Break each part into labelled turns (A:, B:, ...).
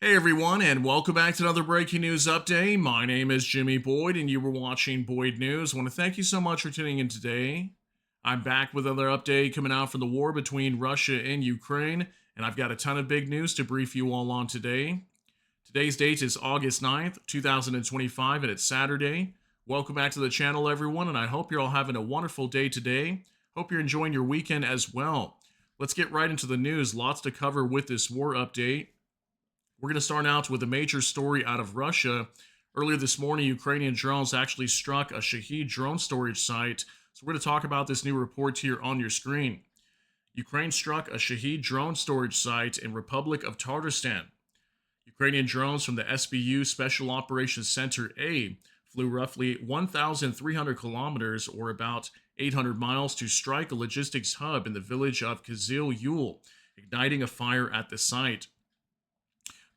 A: Hey everyone, and welcome back to another breaking news update. My name is Jimmy Boyd, and you were watching Boyd News. I want to thank you so much for tuning in today. I'm back with another update coming out from the war between Russia and Ukraine, and I've got a ton of big news to brief you all on today. Today's date is August 9th, 2025, and it's Saturday. Welcome back to the channel, everyone, and I hope you're all having a wonderful day today. Hope you're enjoying your weekend as well. Let's get right into the news. Lots to cover with this war update. We're going to start out with a major story out of Russia. Earlier this morning, Ukrainian drones actually struck a Shahed drone storage site. So we're going to talk about this new report here on your screen. Ukraine struck a Shahed drone storage site in Republic of Tatarstan. Ukrainian drones from the SBU Special Operations Center A flew roughly 1,300 kilometers, or about 800 miles, to strike a logistics hub in the village of Kizil Yul, igniting a fire at the site.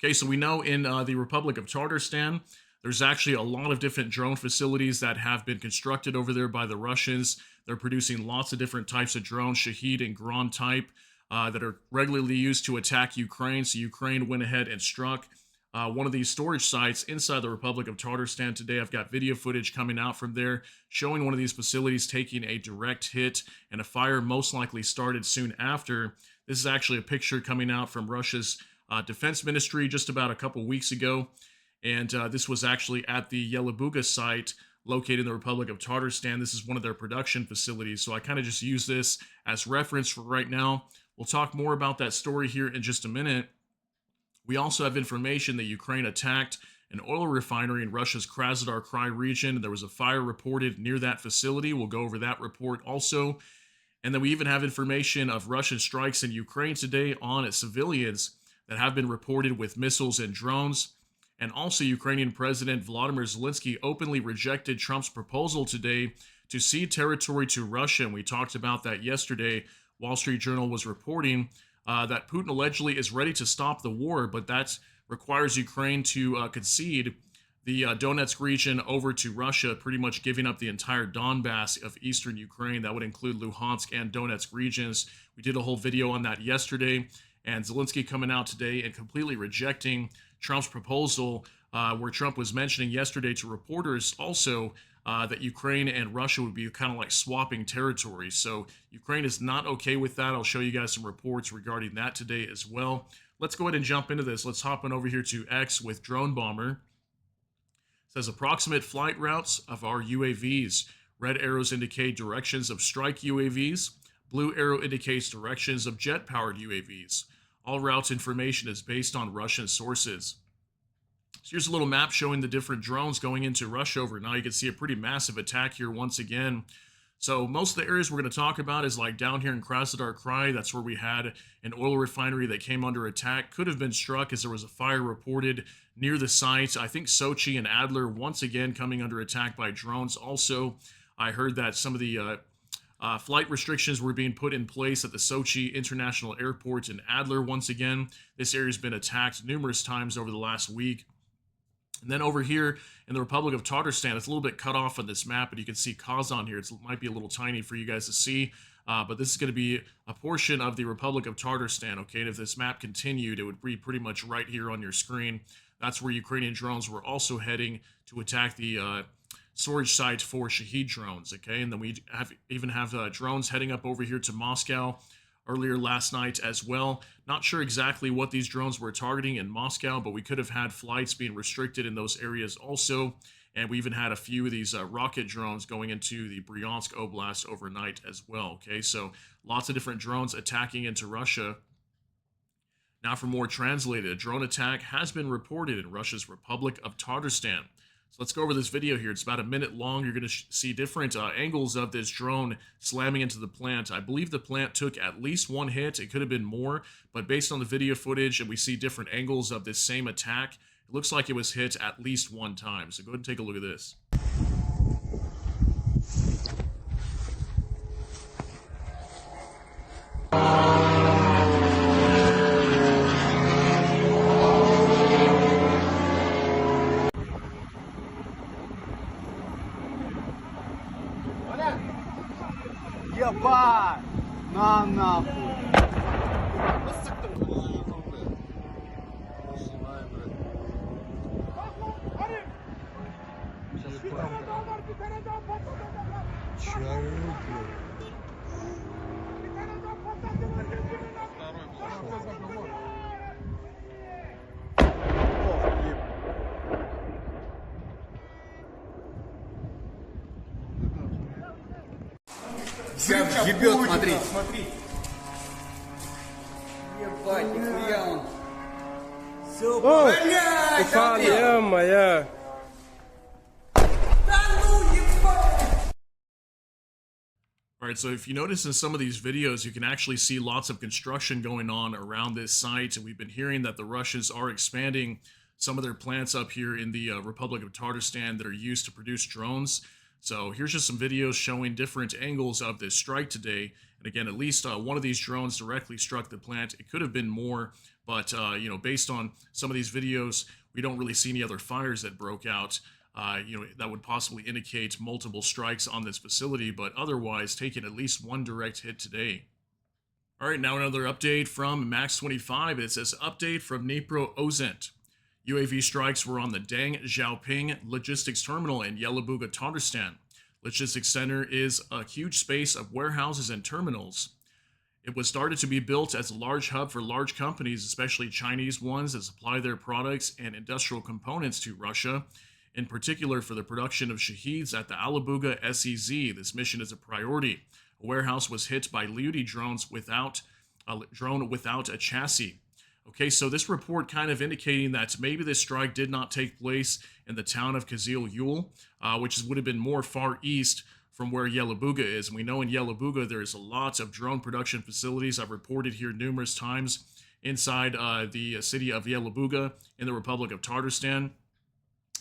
A: Okay, so we know in the Republic of Tatarstan, there's actually a lot of different drone facilities that have been constructed over there by the Russians. They're producing lots of different types of drones, Shahed and Grand type, that are regularly used to attack Ukraine. So Ukraine went ahead and struck one of these storage sites inside the Republic of Tatarstan today. I've got video footage coming out from there showing one of these facilities taking a direct hit, and a fire most likely started soon after. This is actually a picture coming out from Russia's Defense Ministry just about a couple weeks ago, and this was actually at the Yelabuga site located in the Republic of Tatarstan. This is one of their production facilities, so I kind of just use this as reference for right now. We'll talk more about that story here in just a minute. We also have information that Ukraine attacked an oil refinery in Russia's Krasnodar Krai region. There was a fire reported near that facility. We'll go over that report also. And then we even have information of Russian strikes in Ukraine today on civilians that have been reported with missiles and drones. And also, Ukrainian President Volodymyr Zlenskyy openly rejected Trump's proposal today to cede territory to Russia. And we talked about that yesterday. Wall Street Journal was reporting that Putin allegedly is ready to stop the war, but that requires Ukraine to concede the Donetsk region over to Russia, pretty much giving up the entire Donbass of eastern Ukraine. That would include Luhansk and Donetsk regions. We did a whole video on that yesterday. And Zelenskyy coming out today and completely rejecting Trump's proposal, where Trump was mentioning yesterday to reporters also that Ukraine and Russia would be kind of like swapping territory. So Ukraine is not okay with that. I'll show you guys some reports regarding that today as well. Let's go ahead and jump into this. Let's hop on over here to X with Drone Bomber. It says approximate flight routes of our UAVs. Red arrows indicate directions of strike UAVs. Blue arrow indicates directions of jet-powered UAVs. All routes information is based on Russian sources. So here's a little map showing the different drones going into Russia over. Now you can see a pretty massive attack here once again. So most of the areas we're going to talk about is like down here in Krasnodar Krai. That's where we had an oil refinery that came under attack. Could have been struck as there was a fire reported near the site. I think Sochi and Adler once again coming under attack by drones. Also, I heard that some of the flight restrictions were being put in place at the Sochi International Airport in Adler once again. This area has been attacked numerous times over the last week. And then over here in the Republic of Tatarstan, it's a little bit cut off on this map, but you can see Kazan here. It might be a little tiny for you guys to see, but this is going to be a portion of the Republic of Tatarstan, okay? And if this map continued, it would be pretty much right here on your screen. That's where Ukrainian drones were also heading to attack the storage site for Shahed drones, okay? And then we even have drones heading up over here to Moscow earlier last night as well. Not sure exactly what these drones were targeting in Moscow, but we could have had flights being restricted in those areas also. And we even had a few of these rocket drones going into the Bryansk Oblast overnight as well, okay? So lots of different drones attacking into Russia. Now for more translated, a drone attack has been reported in Russia's Republic of Tatarstan. So let's go over this video here. It's about a minute long. You're going to see different angles of this drone slamming into the plant. I believe the plant took at least one hit. It could have been more, but based on the video footage and we see different angles of this same attack, it looks like it was hit at least one time. So go ahead and take a look at this.
B: Ебать! На нахуй!
C: Снимай, бля. Сейчас ебет, смотри. Ебать, нихуя он. Все, блядь,
D: Упал, моя.
A: All right, so if you notice in some of these videos, you can actually see lots of construction going on around this site. And we've been hearing that the Russians are expanding some of their plants up here in the Republic of Tatarstan that are used to produce drones. So here's just some videos showing different angles of this strike today. And again, at least one of these drones directly struck the plant. It could have been more, but you know, based on some of these videos, we don't really see any other fires that broke out. You know, that would possibly indicate multiple strikes on this facility, but otherwise taking at least one direct hit today. All right, now another update from Max 25. It says, update from Nepro Ozent. UAV strikes were on the Deng Xiaoping Logistics Terminal in Yelabuga, Tatarstan. Logistics Center is a huge space of warehouses and terminals. It was started to be built as a large hub for large companies, especially Chinese ones, that supply their products and industrial components to Russia, in particular for the production of Shaheds at the Alabuga SEZ. This mission is a priority. A warehouse was hit by Liudi drones without a chassis. Okay, so this report kind of indicating that maybe this strike did not take place in the town of Kizil Yul, which would have been more far east from where Yelabuga is. And we know in Yelabuga there is a lot of drone production facilities. I've reported here numerous times inside the city of Yelabuga in the Republic of Tatarstan.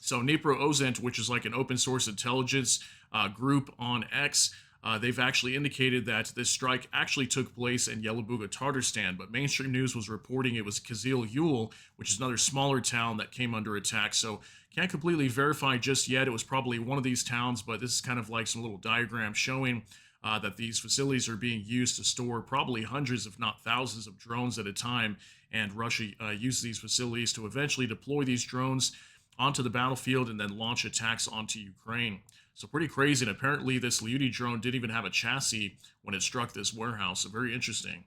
A: So Nepro Ozent, which is like an open source intelligence group on X, they've actually indicated that this strike actually took place in Yelabuga, Tatarstan, but mainstream news was reporting it was Kizil Yul, which is another smaller town that came under attack. So can't completely verify just yet. It was probably one of these towns, but this is kind of like some little diagram showing that these facilities are being used to store probably hundreds, if not thousands, of drones at a time, and Russia uses these facilities to eventually deploy these drones onto the battlefield and then launch attacks onto Ukraine. So pretty crazy, and apparently this Liudi drone didn't even have a chassis when it struck this warehouse, so very interesting.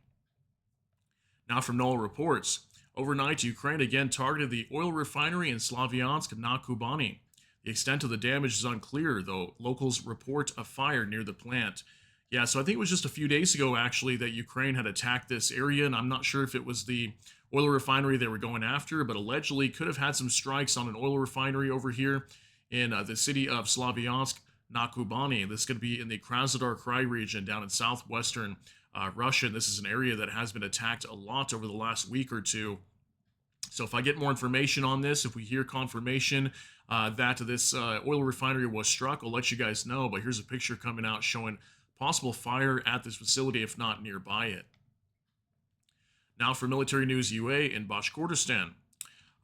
A: Now from NOLA reports, overnight Ukraine again targeted the oil refinery in Slavyansk na Kubani. The extent of the damage is unclear, though locals report a fire near the plant. Yeah, so I think it was just a few days ago actually that Ukraine had attacked this area, and I'm not sure if it was the oil refinery they were going after, but allegedly could have had some strikes on an oil refinery over here in the city of Slavyansk na Kubani. This could be in the Krasnodar Krai region down in southwestern Russia. This is an area that has been attacked a lot over the last week or two. So if I get more information on this, if we hear confirmation that this oil refinery was struck, I'll let you guys know. But here's a picture coming out showing possible fire at this facility, if not nearby it. Now for military news UA in Bashkortostan.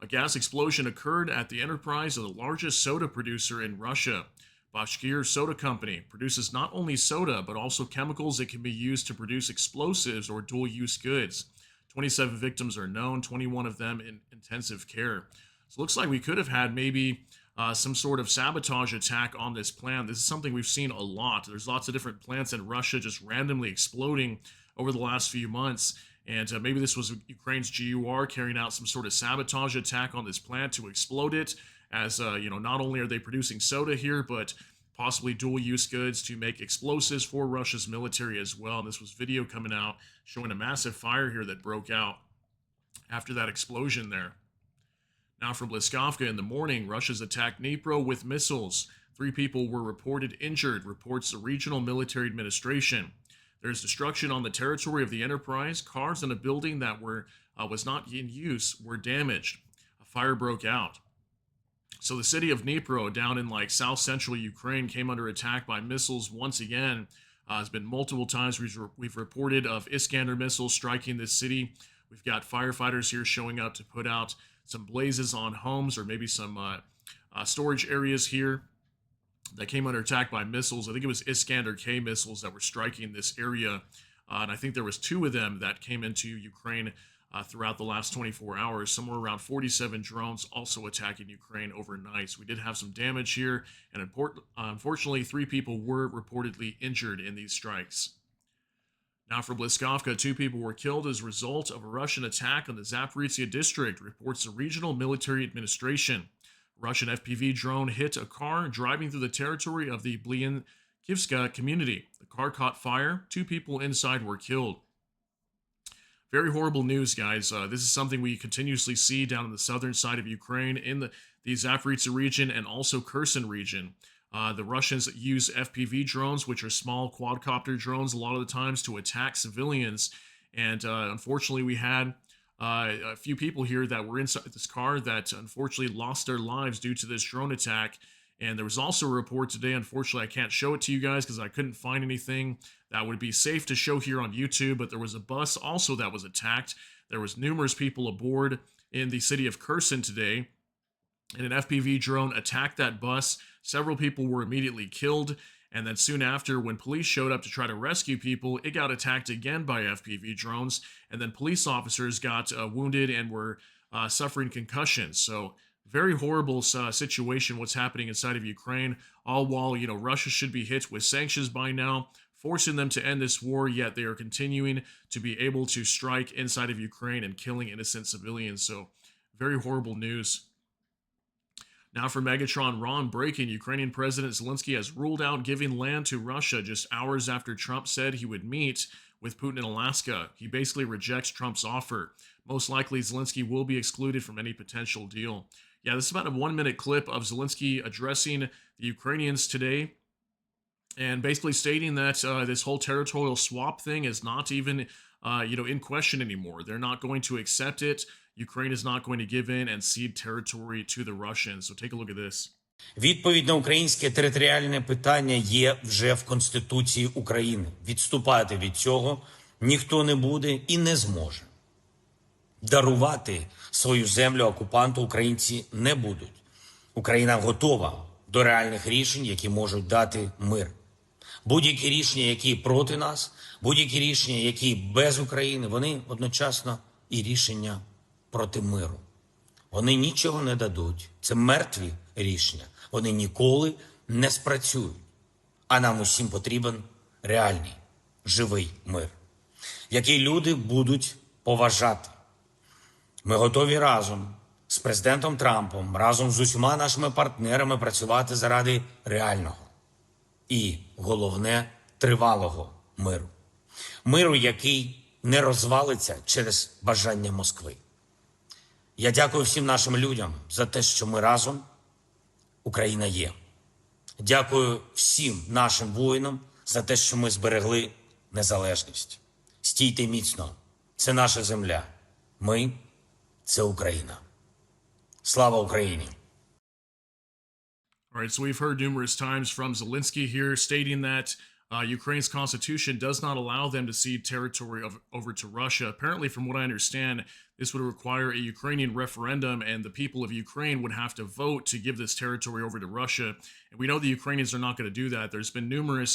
A: A gas explosion occurred at the enterprise of the largest soda producer in Russia. Bashkir Soda Company produces not only soda, but also chemicals that can be used to produce explosives or dual-use goods. 27 victims are known, 21 of them in intensive care. So it looks like we could have had maybe some sort of sabotage attack on this plant. This is something we've seen a lot. There's lots of different plants in Russia just randomly exploding over the last few months. And maybe this was Ukraine's GUR carrying out some sort of sabotage attack on this plant to explode it. As, you know, not only are they producing soda here, but possibly dual-use goods to make explosives for Russia's military as well. And this was video coming out showing a massive fire here that broke out after that explosion there. Now from Bliskovka in the morning, Russia's attacked Nepro with missiles. 3 people were reported injured, reports the regional military administration. There's destruction on the territory of the enterprise. Cars in a building that was not in use were damaged. A fire broke out. So the city of Nepro down in like south-central Ukraine came under attack by missiles once again. It's been multiple times we've reported of Iskander missiles striking this city. We've got firefighters here showing up to put out some blazes on homes or maybe some storage areas here that came under attack by missiles. I think it was Iskander K missiles that were striking this area. And I think there was 2 of them that came into Ukraine throughout the last 24 hours. Somewhere around 47 drones also attacking Ukraine overnight. So we did have some damage here, and unfortunately, 3 people were reportedly injured in these strikes. Now for Bliskovka, 2 people were killed as a result of a Russian attack on the Zaporizhia district, reports the regional military administration. Russian FPV drone hit a car driving through the territory of the Bliankivska community. The car caught fire. 2 people inside were killed. Very horrible news, guys. This is something we continuously see down on the southern side of Ukraine in the Zaporizhia region and also Kherson region. The Russians use FPV drones, which are small quadcopter drones, a lot of the times to attack civilians. And unfortunately, we had a few people here that were inside this car that unfortunately lost their lives due to this drone attack. And there was also a report today, unfortunately, I can't show it to you guys because I couldn't find anything that would be safe to show here on YouTube, but there was a bus also that was attacked. There was numerous people aboard in the city of Kherson today, and an FPV drone attacked that bus. Several people were immediately killed, and then soon after, when police showed up to try to rescue people, it got attacked again by FPV drones, and then police officers got wounded and were suffering concussions. So very horrible situation what's happening inside of Ukraine, all while, Russia should be hit with sanctions by now, forcing them to end this war, yet they are continuing to be able to strike inside of Ukraine and killing innocent civilians. So very horrible news. Now for Megatron Ron breaking, Ukrainian President Zelenskyy has ruled out giving land to Russia just hours after Trump said he would meet with Putin in Alaska. He basically rejects Trump's offer. Most likely, Zelenskyy will be excluded from any potential deal. Yeah, this is about a 1-minute clip of Zelenskyy addressing the Ukrainians today and basically stating that this whole territorial swap thing is not even, in question anymore. They're not going to accept it. Ukraine is not going to give in and cede territory to the Russians. So take a look at this.
D: Відповідь на українське територіальне питання є вже в Конституції України. Відступати від цього ніхто не буде і не зможе. Дарувати свою землю окупанту українці не будуть. Україна готова до реальних рішень, які можуть дати мир. Будь-які рішення, які проти нас, будь-які рішення, які без України, вони одночасно і рішення проти миру. Вони нічого не дадуть. Це мертві рішення. Вони ніколи не спрацюють. А нам усім потрібен реальний, живий мир, який люди будуть поважати. Ми готові разом з президентом Трампом, разом з усіма нашими партнерами працювати заради реального і, головне, тривалого миру. Миру, який не розвалиться через бажання Москви. Я дякую всім нашим людям за те, що ми разом, Україна є. Дякую всім нашим воїнам за те, що ми зберегли незалежність. Стійте міцно. Це наша земля. Ми – це Україна. Слава Україні!
A: All right, so we've heard numerous times from Zelenskyy here stating that Ukraine's constitution does not allow them to cede territory over to Russia. Apparently, from what I understand, this would require a Ukrainian referendum, and the people of Ukraine would have to vote to give this territory over to Russia. And we know the Ukrainians are not going to do that. There's been numerous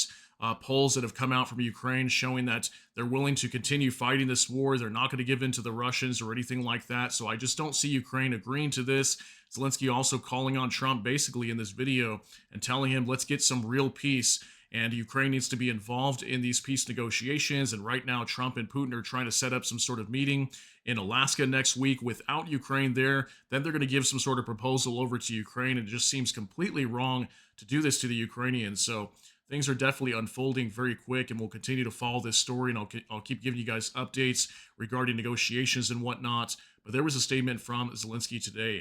A: polls that have come out from Ukraine showing that they're willing to continue fighting this war. They're not going to give in to the Russians or anything like that. So I just don't see Ukraine agreeing to this. Zelenskyy also calling on Trump basically in this video and telling him, let's get some real peace. And Ukraine needs to be involved in these peace negotiations. And right now, Trump and Putin are trying to set up some sort of meeting in Alaska next week without Ukraine there. Then they're going to give some sort of proposal over to Ukraine. And it just seems completely wrong to do this to the Ukrainians. So things are definitely unfolding very quick, and we'll continue to follow this story. And I'll keep giving you guys updates regarding negotiations and whatnot. But there was a statement from Zelenskyy today.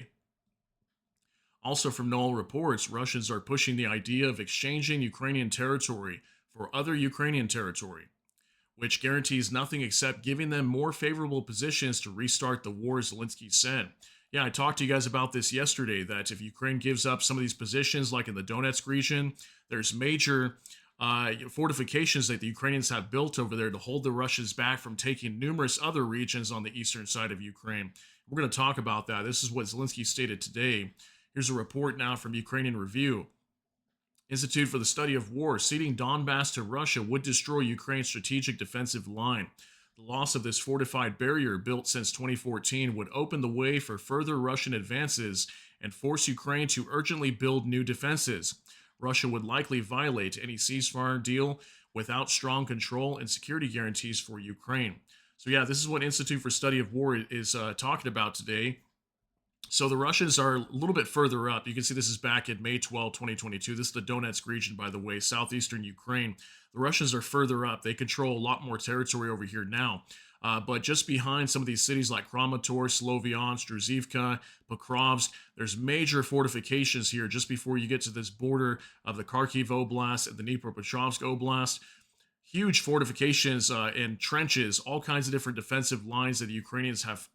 A: Also from Null reports, Russians are pushing the idea of exchanging Ukrainian territory for other Ukrainian territory, which guarantees nothing except giving them more favorable positions to restart the war, Zelenskyy said. Yeah, I talked to you guys about this yesterday, that if Ukraine gives up some of these positions, like in the Donetsk region, there's major fortifications that the Ukrainians have built over there to hold the Russians back from taking numerous other regions on the eastern side of Ukraine. We're going to talk about that. This is what Zelenskyy stated today. Here's a report now from Ukrainian Review. Institute for the Study of War, ceding Donbass to Russia would destroy Ukraine's strategic defensive line. the loss of this fortified barrier built since 2014 would open the way for further Russian advances and force Ukraine to urgently build new defenses. Russia would likely violate any ceasefire deal without strong control and security guarantees for Ukraine. So, yeah, this is what Institute for Study of War is talking about today. So the Russians are a little bit further up. You can see this is back in May 12, 2022. This is the Donetsk region, by the way, southeastern Ukraine. The Russians are further up. They control a lot more territory over here now. But just behind some of these cities like Kramatorsk, Sloviansk, Druzhivka, Pokrovsk, there's major fortifications here just before you get to this border of the Kharkiv Oblast and the Dnipropetrovsk Oblast. Huge fortifications and trenches, all kinds of different defensive lines that the Ukrainians have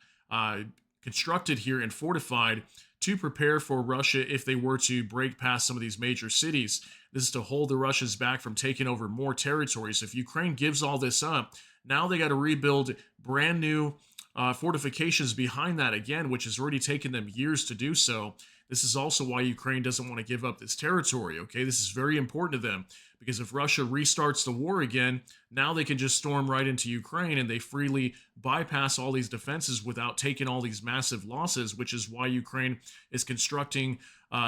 A: constructed here and fortified to prepare for Russia if they were to break past some of these major cities. This is to hold the Russians back from taking over more territory. So if Ukraine gives all this up, now they got to rebuild brand new fortifications behind that again, which has already taken them years to do so. This is also why Ukraine doesn't want to give up this territory, okay? This is very important to them because if Russia restarts the war again, now they can just storm right into Ukraine and they freely bypass all these defenses without taking all these massive losses, which is why Ukraine is constructing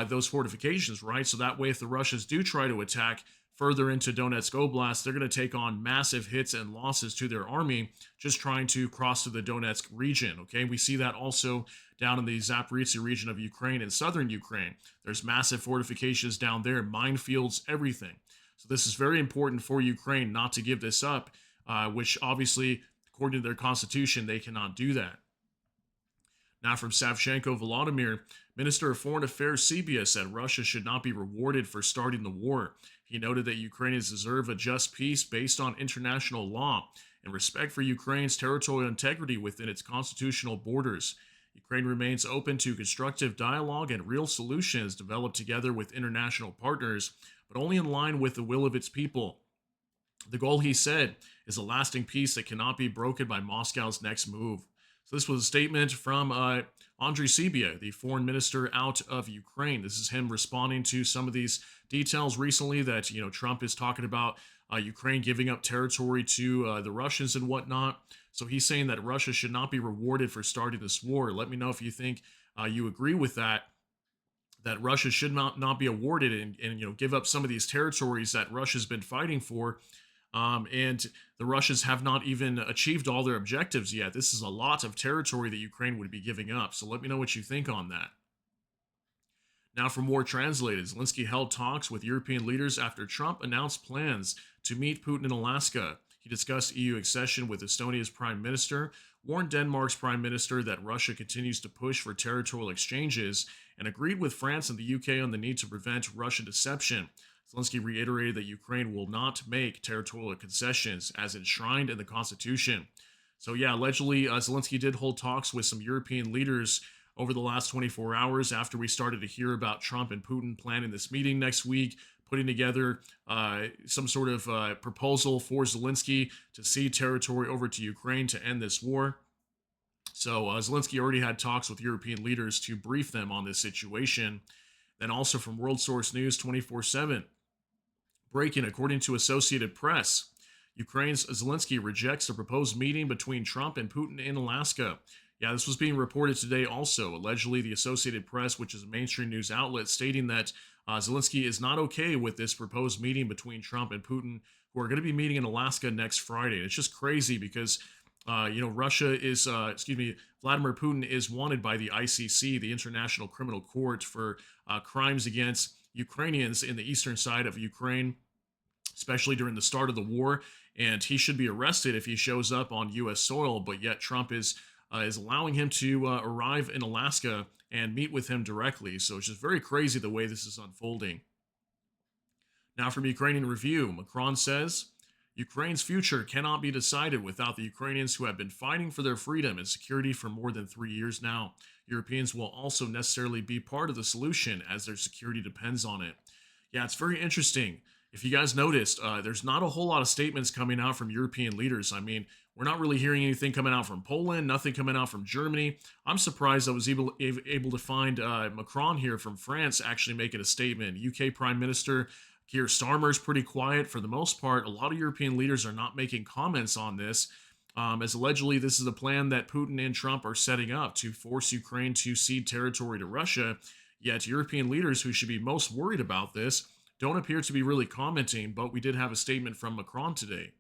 A: those fortifications, right? So that way, if the Russians do try to attack further into Donetsk Oblast, they're going to take on massive hits and losses to their army just trying to cross to the Donetsk region, okay? We see that also down in the Zaporizhzhia region of Ukraine and southern Ukraine. There's massive fortifications down there, minefields, everything. So this is very important for Ukraine not to give this up, which obviously, according to their constitution, they cannot do that. Now from Savchenko Volodymyr, Minister of Foreign Affairs Sebra said Russia should not be rewarded for starting the war. He noted that Ukrainians deserve a just peace based on international law and respect for Ukraine's territorial integrity within its constitutional borders. Ukraine remains open to constructive dialogue and real solutions developed together with international partners, but only in line with the will of its people. The goal, he said, is a lasting peace that cannot be broken by Moscow's next move. So this was a statement from Andriy Sebra, the foreign minister out of Ukraine. This is him responding to some of these details recently that, Trump is talking about Ukraine giving up territory to the Russians and whatnot. So he's saying that Russia should not be rewarded for starting this war. Let me know if you think you agree with that Russia should not be awarded and give up some of these territories that Russia's been fighting for. And the Russians have not even achieved all their objectives yet. This is a lot of territory that Ukraine would be giving up. So let me know what you think on that. Now from War Translated, Zlensky held talks with European leaders after Trump announced plans to meet Putin in Alaska. He discussed EU accession with Estonia's prime minister, warned Denmark's prime minister that Russia continues to push for territorial exchanges, and agreed with France and the UK on the need to prevent Russian deception. Zelensky reiterated that Ukraine will not make territorial concessions as enshrined in the Constitution. So yeah, allegedly, Zelensky did hold talks with some European leaders over the last 24 hours after we started to hear about Trump and Putin planning this meeting next week, putting together some sort of proposal for Zelensky to cede territory over to Ukraine to end this war. So Zelensky already had talks with European leaders to brief them on this situation. Then also from World Source News 24/7, breaking according to Associated Press, Ukraine's Zelensky rejects a proposed meeting between Trump and Putin in Alaska. Yeah, this was being reported today also. Allegedly, the Associated Press, which is a mainstream news outlet, stating that Zelensky is not okay with this proposed meeting between Trump and Putin, who are going to be meeting in Alaska next Friday. And it's just crazy because, Russia is, Vladimir Putin is wanted by the ICC, the International Criminal Court, for crimes against Ukrainians in the eastern side of Ukraine, especially during the start of the war. And he should be arrested if he shows up on U.S. soil, but yet Trump is allowing him to arrive in Alaska and meet with him directly. So it's just very crazy the way this is unfolding. Now from Ukrainian Review, Macron says, Ukraine's future cannot be decided without the Ukrainians who have been fighting for their freedom and security for more than 3 years now. Europeans will also necessarily be part of the solution as their security depends on it. Yeah, it's very interesting. If you guys noticed, there's not a whole lot of statements coming out from European leaders. I mean, we're not really hearing anything coming out from Poland, nothing coming out from Germany. I'm surprised I was able to find Macron here from France actually making a statement. UK Prime Minister Keir Starmer's pretty quiet for the most part. A lot of European leaders are not making comments on this. as allegedly this is a plan that Putin and Trump are setting up to force Ukraine to cede territory to Russia. Yet European leaders who should be most worried about this don't appear to be really commenting, but we did have a statement from Macron today.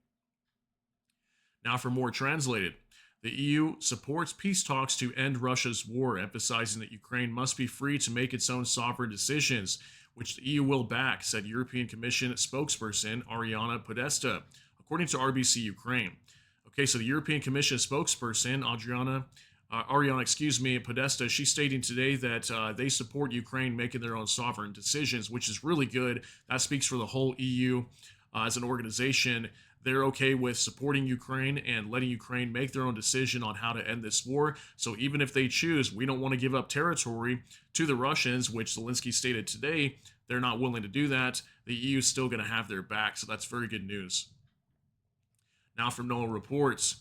A: Now for more translated. The EU supports peace talks to end Russia's war, emphasizing that Ukraine must be free to make its own sovereign decisions, which the EU will back, said European Commission spokesperson Ariana Podesta, according to RBC Ukraine. Okay, so the European Commission spokesperson Ariana Podesta, she's stating today that they support Ukraine making their own sovereign decisions, which is really good. That speaks for the whole EU as an organization. They're okay with supporting Ukraine and letting Ukraine make their own decision on how to end this war. So even if they choose, we don't want to give up territory to the Russians, which Zelensky stated today, they're not willing to do that. The EU is still going to have their back. So that's very good news. Now from NOAA reports,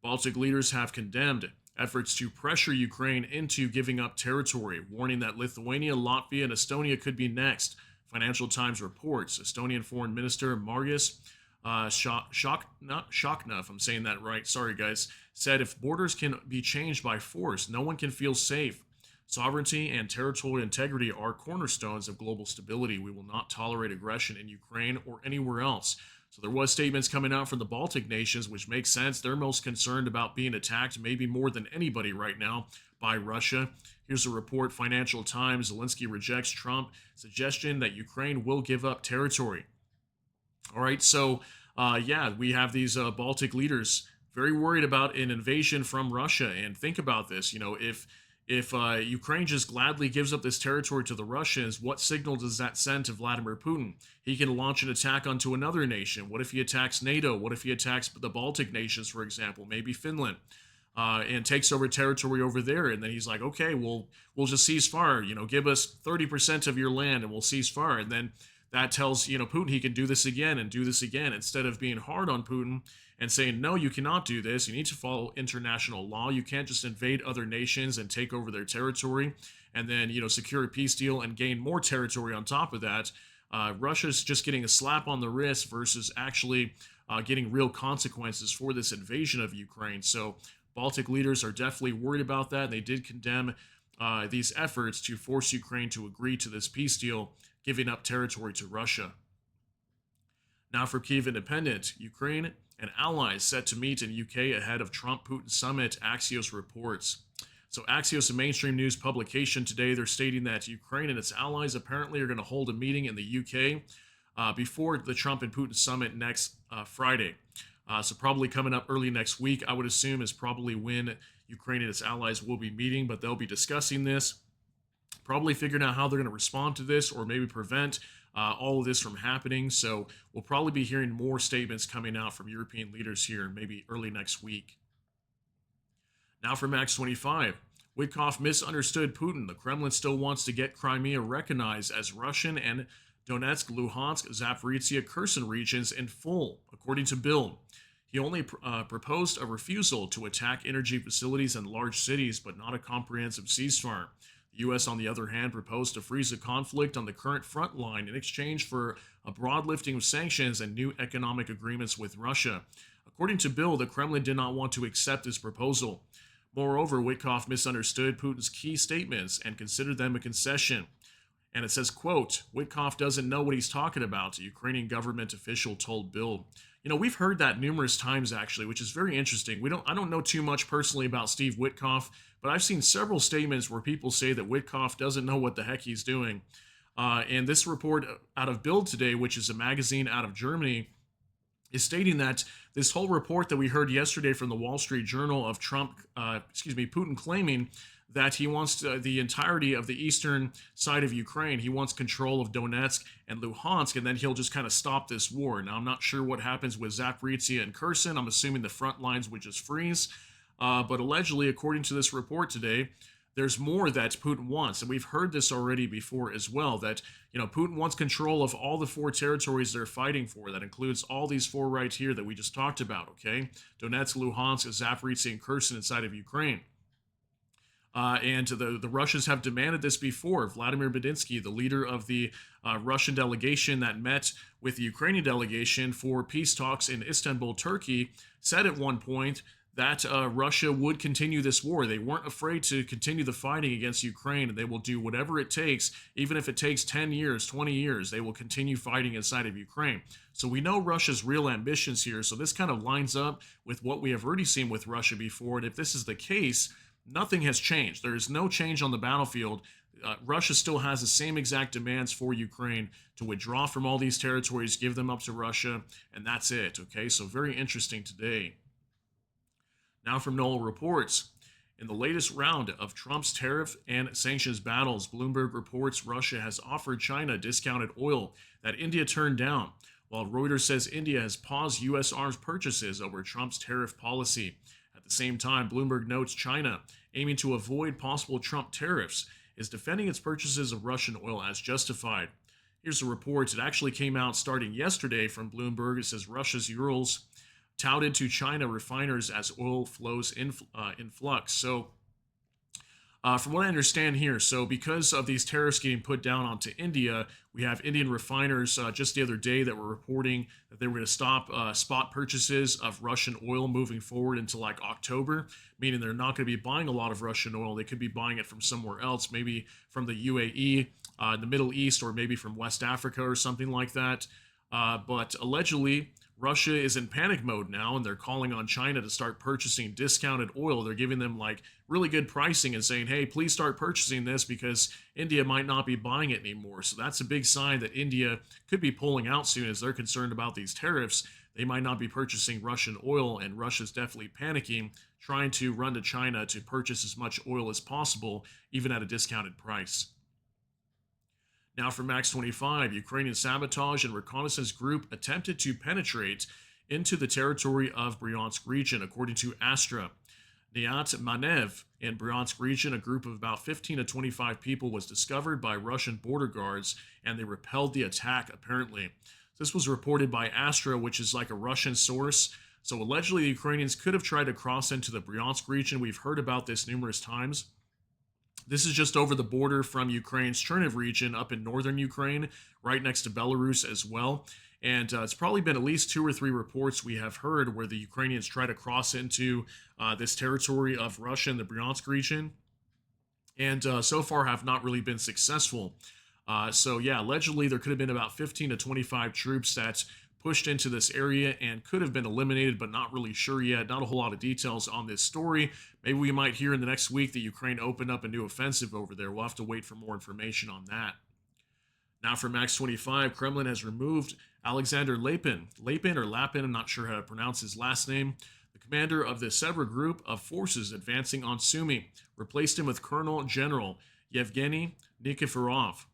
A: Baltic leaders have condemned efforts to pressure Ukraine into giving up territory, warning that Lithuania, Latvia, and Estonia could be next. Financial Times reports Estonian Foreign Minister Margus Shokna, if I'm saying that right, sorry guys, said if borders can be changed by force, no one can feel safe. Sovereignty and territorial integrity are cornerstones of global stability. We will not tolerate aggression in Ukraine or anywhere else. So there was statements coming out from the Baltic nations, which makes sense. They're most concerned about being attacked, maybe more than anybody right now, by Russia. Here's a report, Financial Times. Zelensky rejects Trump suggestion that Ukraine will give up territory. All right, so we have these Baltic leaders very worried about an invasion from Russia. And think about this, if Ukraine just gladly gives up this territory to the Russians, what signal does that send to Vladimir Putin? He can launch an attack onto another nation. What if he attacks NATO? What if he attacks the Baltic nations, for example, maybe Finland, and takes over territory over there? And then he's like, okay, we'll just cease fire. Give us 30% of your land and we'll cease fire. And then that tells Putin he can do this again and do this again, instead of being hard on Putin and saying, no, you cannot do this. You need to follow international law. You can't just invade other nations and take over their territory and then, secure a peace deal and gain more territory on top of that. Russia's just getting a slap on the wrist versus actually getting real consequences for this invasion of Ukraine. So Baltic leaders are definitely worried about that. They did condemn these efforts to force Ukraine to agree to this peace deal, giving up territory to Russia. Now for Kyiv Independent, Ukraine and allies set to meet in UK ahead of Trump Putin summit, Axios reports. So Axios, a mainstream news publication today, they're stating that Ukraine and its allies apparently are going to hold a meeting in the UK before the Trump and Putin summit next Friday. So probably coming up early next week, I would assume, is probably when Ukraine and its allies will be meeting, but they'll be discussing this, probably figuring out how they're going to respond to this or maybe prevent all of this from happening. So we'll probably be hearing more statements coming out from European leaders here maybe early next week. Now for Max 25. Witkoff misunderstood Putin. The Kremlin still wants to get Crimea recognized as Russian and Donetsk, Luhansk, Zaporizhia, Kherson regions in full, according to Bill. He only proposed a refusal to attack energy facilities in large cities, but not a comprehensive ceasefire. The U.S., on the other hand, proposed to freeze the conflict on the current front line in exchange for a broad lifting of sanctions and new economic agreements with Russia. According to Bill, the Kremlin did not want to accept this proposal. Moreover, Witkoff misunderstood Putin's key statements and considered them a concession. And it says, quote, Witkoff doesn't know what he's talking about, a Ukrainian government official told Bill. We've heard that numerous times, actually, which is very interesting. I don't know too much personally about Steve Witkoff, but I've seen several statements where people say that Witkoff doesn't know what the heck he's doing. And this report out of Bild today, which is a magazine out of Germany, is stating that this whole report that we heard yesterday from the Wall Street Journal of Putin claiming that he wants the entirety of the eastern side of Ukraine. He wants control of Donetsk and Luhansk, and then he'll just kind of stop this war. Now, I'm not sure what happens with Zaporizhia and Kherson. I'm assuming the front lines would just freeze. But allegedly, according to this report today, there's more that Putin wants. And we've heard this already before as well, that, Putin wants control of all the 4 territories they're fighting for. That includes all these 4 right here that we just talked about, okay? Donetsk, Luhansk, Zaporizhia, and Kherson inside of Ukraine. And the Russians have demanded this before. Vladimir Medinsky, the leader of the Russian delegation that met with the Ukrainian delegation for peace talks in Istanbul, Turkey, said at one point that Russia would continue this war. They weren't afraid to continue the fighting against Ukraine, and they will do whatever it takes, even if it takes 10 years, 20 years, they will continue fighting inside of Ukraine. So we know Russia's real ambitions here, so this kind of lines up with what we have already seen with Russia before, and if this is the case, nothing has changed. There is no change on the battlefield. Russia still has the same exact demands for Ukraine to withdraw from all these territories, give them up to Russia, and that's it, okay? So very interesting today. Now from Noel Reports. In the latest round of Trump's tariff and sanctions battles, Bloomberg reports Russia has offered China discounted oil that India turned down, while Reuters says India has paused U.S. arms purchases over Trump's tariff policy. At the same time, Bloomberg notes China, aiming to avoid possible Trump tariffs, is defending its purchases of Russian oil as justified. Here's the report. It actually came out starting yesterday from Bloomberg. It says Russia's Urals touted to China refiners as oil flows in flux. So from what I understand here, so because of these tariffs getting put down onto India, we have Indian refiners just the other day that were reporting that they were going to stop spot purchases of Russian oil moving forward into like October, meaning they're not going to be buying a lot of Russian oil. They could be buying it from somewhere else, maybe from the UAE, the Middle East, or maybe from West Africa or something like that. But allegedly, Russia is in panic mode now, and they're calling on China to start purchasing discounted oil. They're giving them like really good pricing and saying, hey, please start purchasing this because India might not be buying it anymore. So that's a big sign that India could be pulling out soon as they're concerned about these tariffs. They might not be purchasing Russian oil, and Russia's definitely panicking, trying to run to China to purchase as much oil as possible, even at a discounted price. Now from Max 25, Ukrainian sabotage and reconnaissance group attempted to penetrate into the territory of Bryansk region, according to Astra. Niat Manev in Bryansk region, a group of about 15 to 25 people was discovered by Russian border guards, and they repelled the attack, apparently. This was reported by Astra, which is like a Russian source. So allegedly, the Ukrainians could have tried to cross into the Bryansk region. We've heard about this numerous times. This is just over the border from Ukraine's Cherniv region up in northern Ukraine, right next to Belarus as well. And it's probably been at least 2 or 3 reports we have heard where the Ukrainians try to cross into this territory of Russia in the Bryansk region, and so far have not really been successful. So yeah, allegedly there could have been about 15 to 25 troops that pushed into this area and could have been eliminated, but not really sure yet. Not a whole lot of details on this story. Maybe we might hear in the next week that Ukraine opened up a new offensive over there. We'll have to wait for more information on that. Now for Max 25, Kremlin has removed Alexander Lapin, I'm not sure how to pronounce his last name, the commander of the Sebra group of forces advancing on Sumy, replaced him with Colonel General Yevgeny Nikiforov.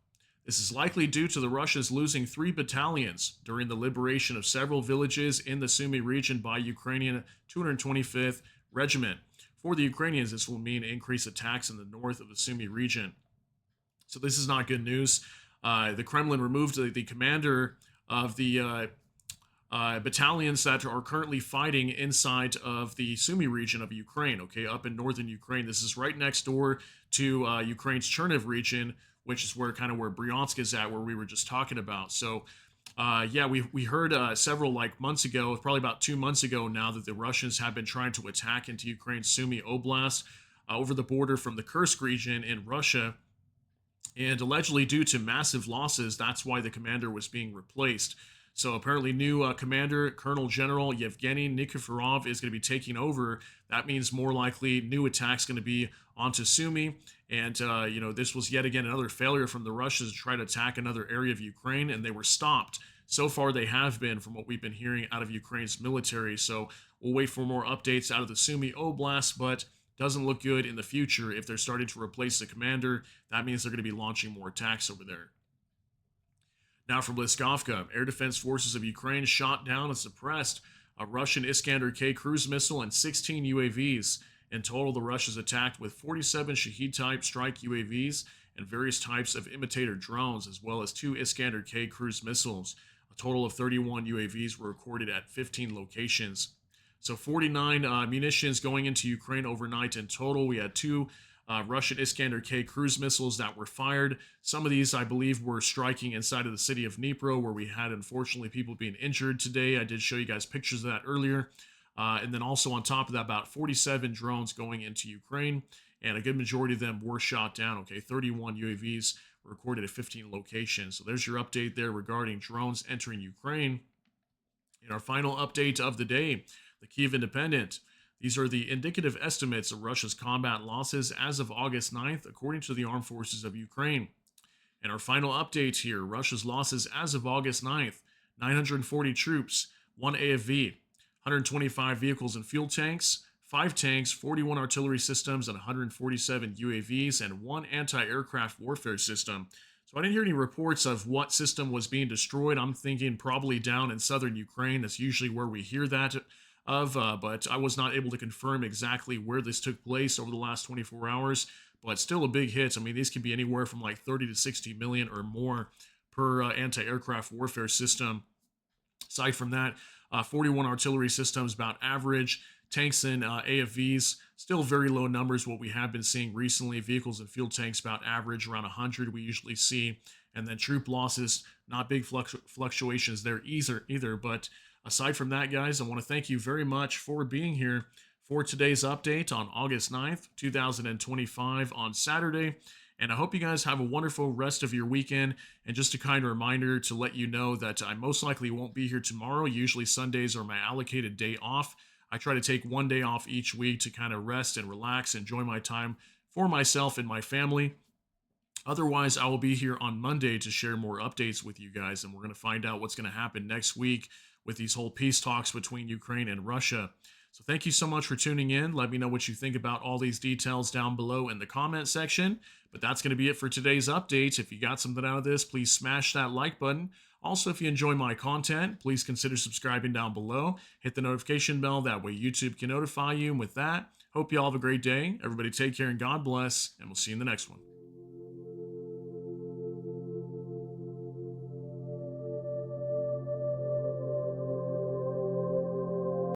A: This is likely due to the Russians losing 3 battalions during the liberation of several villages in the Sumy region by Ukrainian 225th Regiment. For the Ukrainians, this will mean increased attacks in the north of the Sumy region. So this is not good news. The Kremlin removed the commander of the battalions that are currently fighting inside of the Sumy region of Ukraine, okay, up in northern Ukraine. This is right next door to Ukraine's Cherniv region, which is where Bryansk is at, where we were just talking about. So, yeah, we heard several months ago, probably about 2 months ago now, that the Russians have been trying to attack into Ukraine's Sumy Oblast over the border from the Kursk region in Russia. And allegedly due to massive losses, that's why the commander was being replaced. So apparently new commander, Colonel General Yevgeny Nikiforov, is going to be taking over. That means more likely new attacks going to be onto Sumy. And, this was yet again another failure from the Russians to try to attack another area of Ukraine, and they were stopped. So far they have been, from what we've been hearing out of Ukraine's military. So we'll wait for more updates out of the Sumy Oblast, but doesn't look good in the future. If they're starting to replace the commander, that means they're going to be launching more attacks over there. Now from Liskovka, air defense forces of Ukraine shot down and suppressed a Russian Iskander-K cruise missile and 16 UAVs. In total, the Russians attacked with 47 Shahed-type strike UAVs and various types of imitator drones, as well as 2 Iskander-K cruise missiles. A total of 31 UAVs were recorded at 15 locations. So 49 munitions going into Ukraine overnight in total. We had 2 Russian Iskander-K cruise missiles that were fired. Some of these, I believe, were striking inside of the city of Nepro, where we had, unfortunately, people being injured today. I did show you guys pictures of that earlier. And then also on top of that, about 47 drones going into Ukraine, and a good majority of them were shot down. Okay, 31 UAVs were recorded at 15 locations. So there's your update there regarding drones entering Ukraine. In our final update of the day, the Kyiv Independent. These are the indicative estimates of Russia's combat losses as of August 9th, according to the Armed Forces of Ukraine. And our final update here, Russia's losses as of August 9th, 940 troops, 1 AFV, 125 vehicles and fuel tanks, 5 tanks, 41 artillery systems, and 147 UAVs, and 1 anti-aircraft warfare system. So I didn't hear any reports of what system was being destroyed. I'm thinking probably down in southern Ukraine. That's usually where we hear that of, but I was not able to confirm exactly where this took place over the last 24 hours, but still a big hit. I mean, these can be anywhere from like 30 to 60 million or more per anti-aircraft warfare system. Aside from that, 41 artillery systems about average. Tanks and AFVs, still very low numbers, what we have been seeing recently. Vehicles and fuel tanks about average, around 100 we usually see. And then troop losses, not big fluctuations there either. But aside from that, guys, I want to thank you very much for being here for today's update on August 9th, 2025 on Saturday. And I hope you guys have a wonderful rest of your weekend. And just a kind reminder to let you know that I most likely won't be here tomorrow. Usually Sundays are my allocated day off. I try to take one day off each week to kind of rest and relax, enjoy my time for myself and my family. Otherwise, I will be here on Monday to share more updates with you guys, and we're going to find out what's going to happen next week with these whole peace talks between Ukraine and Russia. So thank you so much for tuning in. Let me know what you think about all these details down below in the comment section. But that's going to be it for today's update. If you got something out of this, please smash that like button. Also, if you enjoy my content, please consider subscribing down below. Hit the notification bell. That way YouTube can notify you. And with that, hope you all have a great day. Everybody take care and God bless. And we'll see you in the next one.